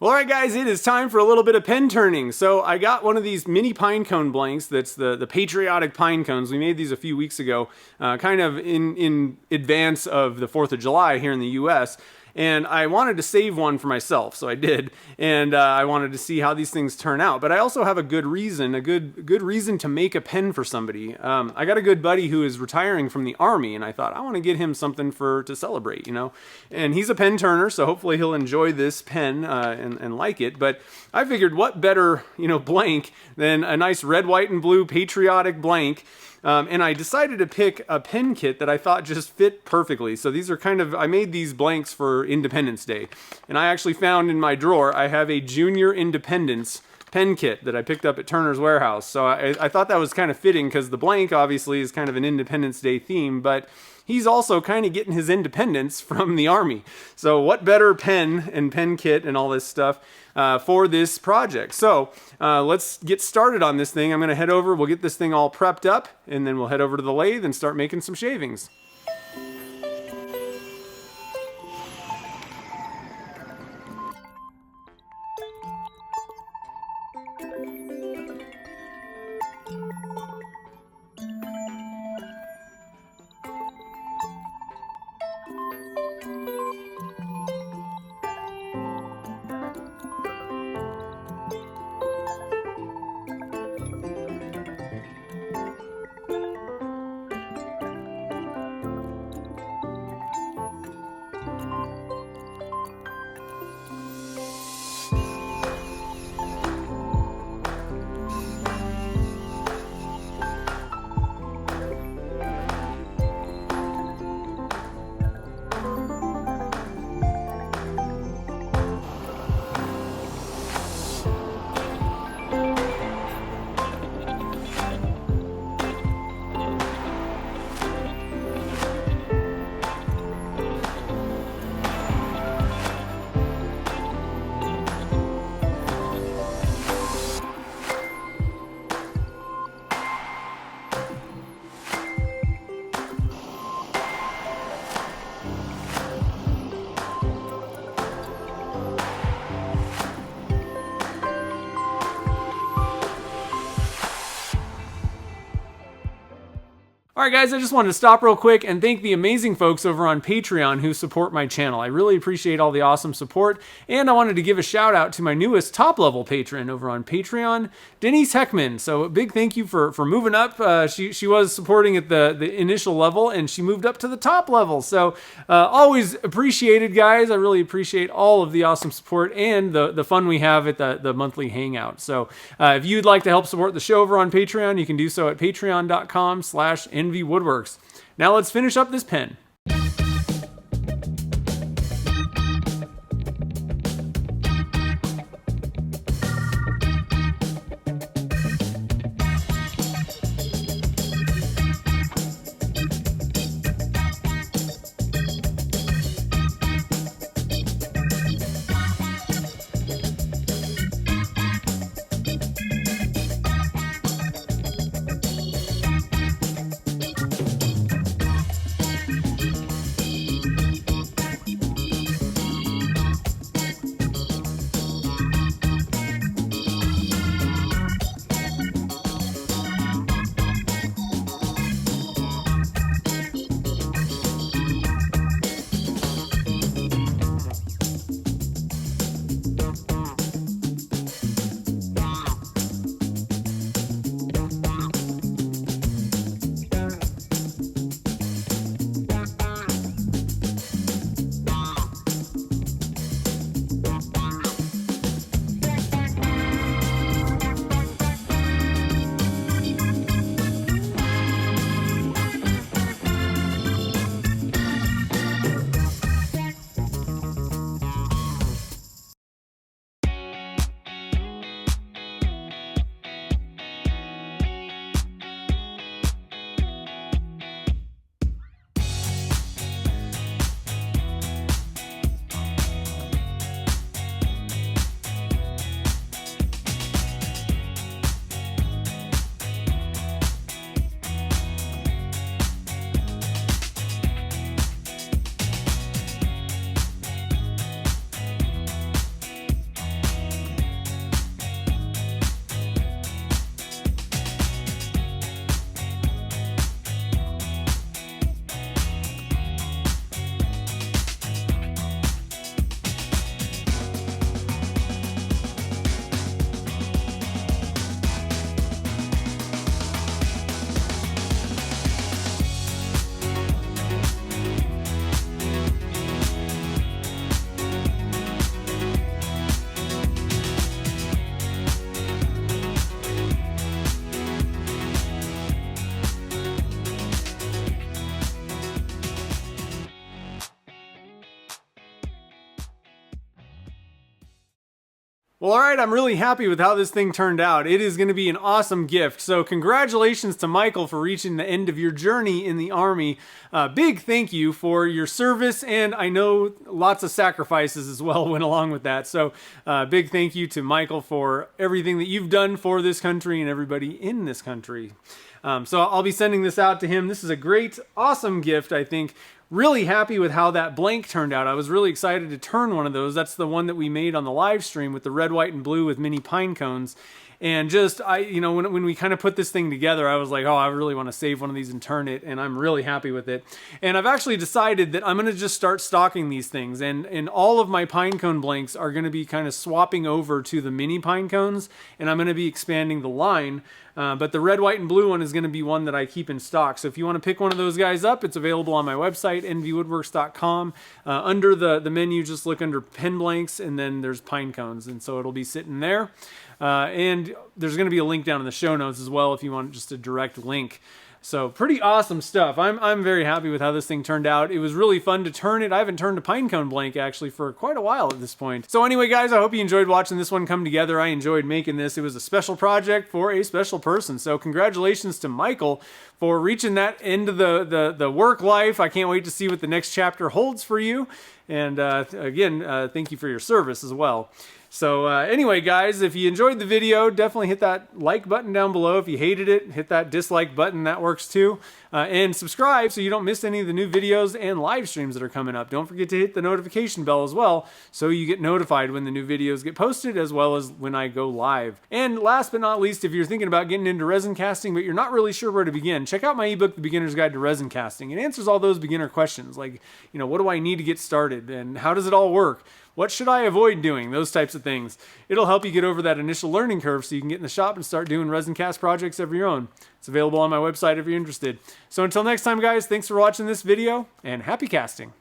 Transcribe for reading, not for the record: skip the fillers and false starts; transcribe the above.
Well, all right, guys, it is time for a little bit of pen turning. So I got one of these mini Pinecone blanks. That's the Patriotic Pinecones. We made these a few weeks ago, kind of in advance of the 4th of July here in the U.S., and I wanted to save one for myself, so I did, and I wanted to see how these things turn out. But I also have a good reason to make a pen for somebody. I got a good buddy who is retiring from the Army, and I thought I want to get him something to celebrate, you know. And he's a pen turner, so hopefully he'll enjoy this pen and like it. But I figured, what better, blank than a nice red, white, and blue patriotic blank. And I decided to pick a pen kit that I thought just fit perfectly. So these are I made these blanks for Independence Day. And I actually found in my drawer, I have a Junior Independence pen kit that I picked up at Turner's Warehouse. So I thought that was kind of fitting because the blank obviously is kind of an Independence Day theme, but he's also kind of getting his independence from the Army. So what better pen and pen kit and all this stuff for this project. So let's get started on this thing. I'm going to head over, we'll get this thing all prepped up, and then we'll head over to the lathe and start making some shavings. Alright guys, I just wanted to stop real quick and thank the amazing folks over on Patreon who support my channel. I really appreciate all the awesome support, and I wanted to give a shout out to my newest top level patron over on Patreon, Denise Heckman. So a big thank you for moving up. She was supporting at the initial level, and she moved up to the top level. So always appreciated, guys. I really appreciate all of the awesome support and the fun we have at the monthly hangout. So if you'd like to help support the show over on Patreon, you can do so at patreon.com/NVWoodworks. Now let's finish up this pen. Well, all right, I'm really happy with how this thing turned out. It is going to be an awesome gift. So congratulations to Michael for reaching the end of your journey in the Army. Big thank you for your service, and I know lots of sacrifices as well went along with that. So big thank you to Michael for everything that you've done for this country and everybody in this country. So I'll be sending this out to him. This is a great, awesome gift, I think. Really happy with how that blank turned out. I was really excited to turn one of those. That's the one that we made on the live stream with the red, white, and blue with mini pine cones. And just, when we kind of put this thing together, I was like, oh, I really want to save one of these and turn it, and I'm really happy with it. And I've actually decided that I'm going to just start stocking these things, and all of my pine cone blanks are going to be kind of swapping over to the mini pine cones, and I'm going to be expanding the line. But the red, white, and blue one is going to be one that I keep in stock. So if you want to pick one of those guys up, it's available on my website, nvwoodworks.com. Under the menu, just look under pen blanks, and then there's pine cones, and so it'll be sitting there. And there's going to be a link down in the show notes as well if you want just a direct link. So pretty awesome stuff. I'm very happy with how this thing turned out. It was really fun to turn it. I haven't turned a pinecone blank actually for quite a while at this point. So anyway, guys, I hope you enjoyed watching this one come together. I enjoyed making this. It was a special project for a special person. So congratulations to Michael for reaching that end of the work life. I can't wait to see what the next chapter holds for you. And again, thank you for your service as well. So anyway, guys, if you enjoyed the video, definitely hit that like button down below. If you hated it, hit that dislike button. That works too. And subscribe so you don't miss any of the new videos and live streams that are coming up. Don't forget to hit the notification bell as well so you get notified when the new videos get posted as well as when I go live. And last but not least, if you're thinking about getting into resin casting but you're not really sure where to begin, check out my ebook, The Beginner's Guide to Resin Casting. It answers all those beginner questions like, what do I need to get started and how does it all work? What should I avoid doing? Those types of things. It'll help you get over that initial learning curve so you can get in the shop and start doing resin cast projects of your own. It's available on my website if you're interested. So until next time, guys, thanks for watching this video and happy casting.